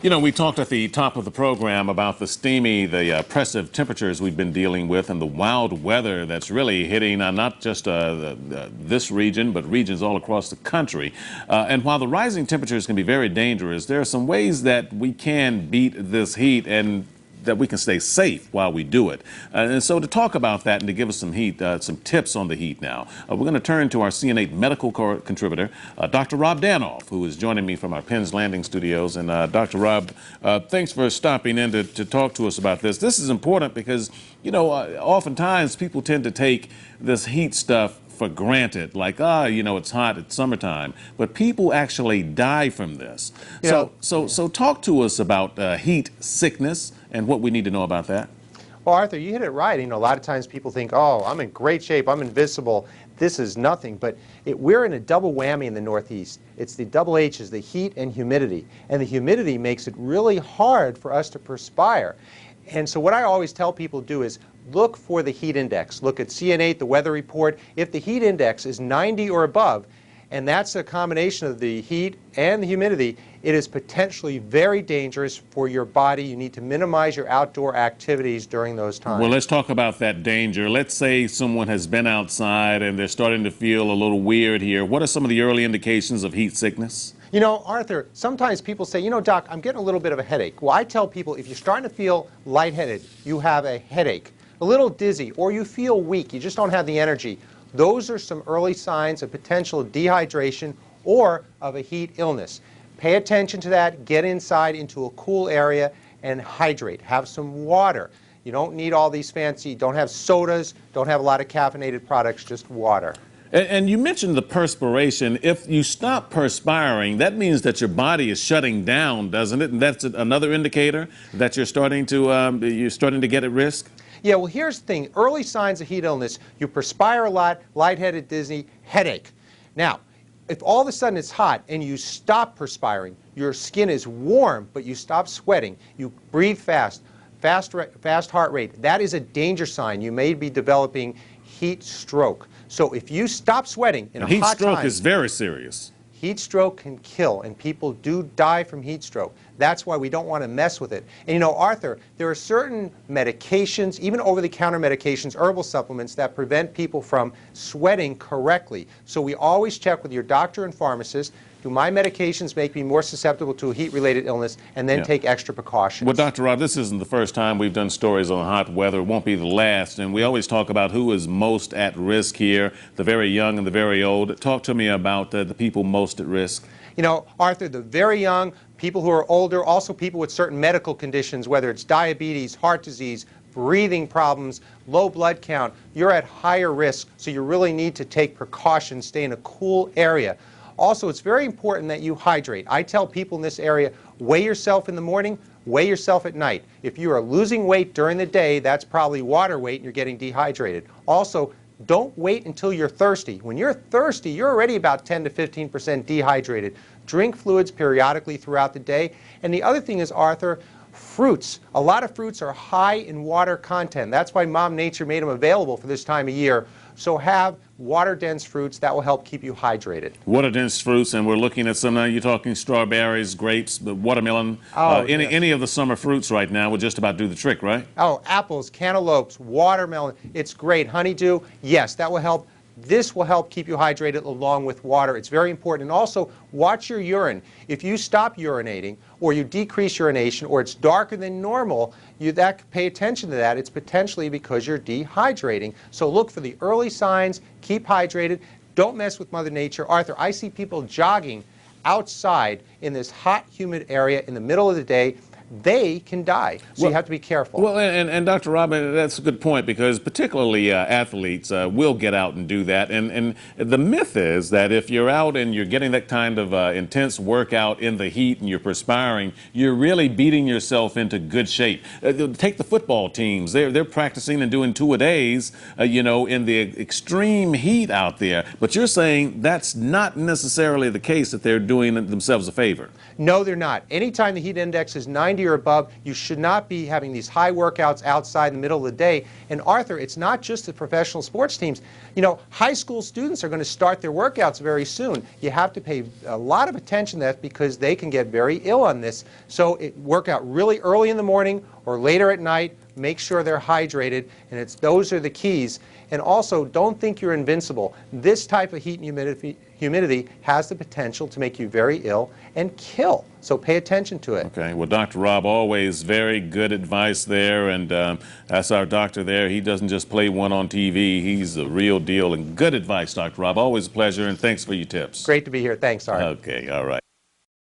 You know, we talked at the top of the program about the oppressive temperatures we've been dealing with and the wild weather that's really hitting not just this region, but regions all across the country. And while the rising temperatures can be very dangerous, there are some ways that we can beat this heat and that we can stay safe while we do it. And so to talk about that and to give us some tips on the heat now, we're going to turn to our CN8 medical contributor, Dr. Rob Danoff, who is joining me from our Penn's Landing studios. And Dr. Rob, thanks for stopping in to talk to us about this. This is important because, you know, oftentimes people tend to take this heat stuff for granted, like, you know, it's hot, it's summertime, but people actually die from this. So talk to us about heat sickness and what we need to know about that. Well, Arthur, you hit it right. You know, a lot of times people think, oh, I'm in great shape, I'm invincible, this is nothing. But we're in a double whammy in the Northeast. It's the double H's, the heat and humidity. And the humidity makes it really hard for us to perspire. And so what I always tell people to do is look for the heat index. Look at CN8, the weather report. If the heat index is 90 or above, and that's a combination of the heat and the humidity, it is potentially very dangerous for your body. You need to minimize your outdoor activities during those times. Well, let's talk about that danger. Let's say someone has been outside and they're starting to feel a little weird here. What are some of the early indications of heat sickness? You know, Arthur, sometimes people say, you know, Doc, I'm getting a little bit of a headache. Well, I tell people if you're starting to feel lightheaded, you have a headache, a little dizzy, or you feel weak, you just don't have the energy, those are some early signs of potential dehydration or of a heat illness. Pay attention to that, get inside into a cool area and hydrate. Have some water. You don't need all these fancy, don't have sodas, don't have a lot of caffeinated products, just water. And you mentioned the perspiration. If you stop perspiring, that means that your body is shutting down, doesn't it? And that's another indicator that you're starting to get at risk? Yeah, well, here's the thing. Early signs of heat illness, you perspire a lot, lightheaded, dizzy, headache. Now, if all of a sudden it's hot and you stop perspiring, your skin is warm, but you stop sweating, you breathe fast heart rate, that is a danger sign. You may be developing heat stroke. So if you stop sweating in a hot time... Heat stroke is very serious. Heat stroke can kill, and people do die from heat stroke. That's why we don't want to mess with it. And you know, Arthur, there are certain medications, even over-the-counter medications, herbal supplements, that prevent people from sweating correctly. So we always check with your doctor and pharmacist, do my medications make me more susceptible to a heat-related illness, and then take extra precautions. Well, Dr. Rob, this isn't the first time we've done stories on hot weather. It won't be the last. And we always talk about who is most at risk here, the very young and the very old. Talk to me about the people most at risk. You know, Arthur, the very young, people who are older, also people with certain medical conditions, whether it's diabetes, heart disease, breathing problems, low blood count, you're at higher risk, so you really need to take precautions, stay in a cool area. Also, it's very important that you hydrate. I tell people in this area, weigh yourself in the morning, weigh yourself at night. If you are losing weight during the day, that's probably water weight and you're getting dehydrated. Also, don't wait until you're thirsty. When you're thirsty, you're already about 10 to 15% dehydrated. Drink fluids periodically throughout the day. And the other thing is, Arthur, fruits. A lot of fruits are high in water content. That's why Mom Nature made them available for this time of year. So have water-dense fruits that will help keep you hydrated. Water-dense fruits, and we're looking at some, you're talking strawberries, grapes, watermelon, any of the summer fruits right now would just about do the trick, right? Oh, apples, cantaloupes, watermelon, it's great. Honeydew, yes, that will help. This will help keep you hydrated along with water. It's very important. And also, watch your urine. If you stop urinating, or you decrease urination, or it's darker than normal, pay attention to that. It's potentially because you're dehydrating. So look for the early signs, keep hydrated, don't mess with Mother Nature. Arthur, I see people jogging outside in this hot, humid area in the middle of the day. They can die, so you have to be careful. Well, and Dr. Robin, that's a good point, because particularly athletes will get out and do that. And the myth is that if you're out and you're getting that kind of intense workout in the heat and you're perspiring, you're really beating yourself into good shape. Take the football teams. They're practicing and doing two-a-days, you know, in the extreme heat out there. But you're saying that's not necessarily the case, that they're doing themselves a favor. No, they're not. Anytime the heat index is 90 90 or above, you should not be having these high workouts outside in the middle of the day. And Arthur, it's not just the professional sports teams. You know, high school students are going to start their workouts very soon. You have to pay a lot of attention to that because they can get very ill on this. So work out really early in the morning or later at night. Make sure they're hydrated, and those are the keys. And also, don't think you're invincible. This type of heat and humidity has the potential to make you very ill and kill. So pay attention to it. Okay. Well, Dr. Rob, always very good advice there, and that's our doctor there. He doesn't just play one on TV. He's the real deal, and good advice, Dr. Rob. Always a pleasure, and thanks for your tips. Great to be here. Thanks, Art. Okay. All right.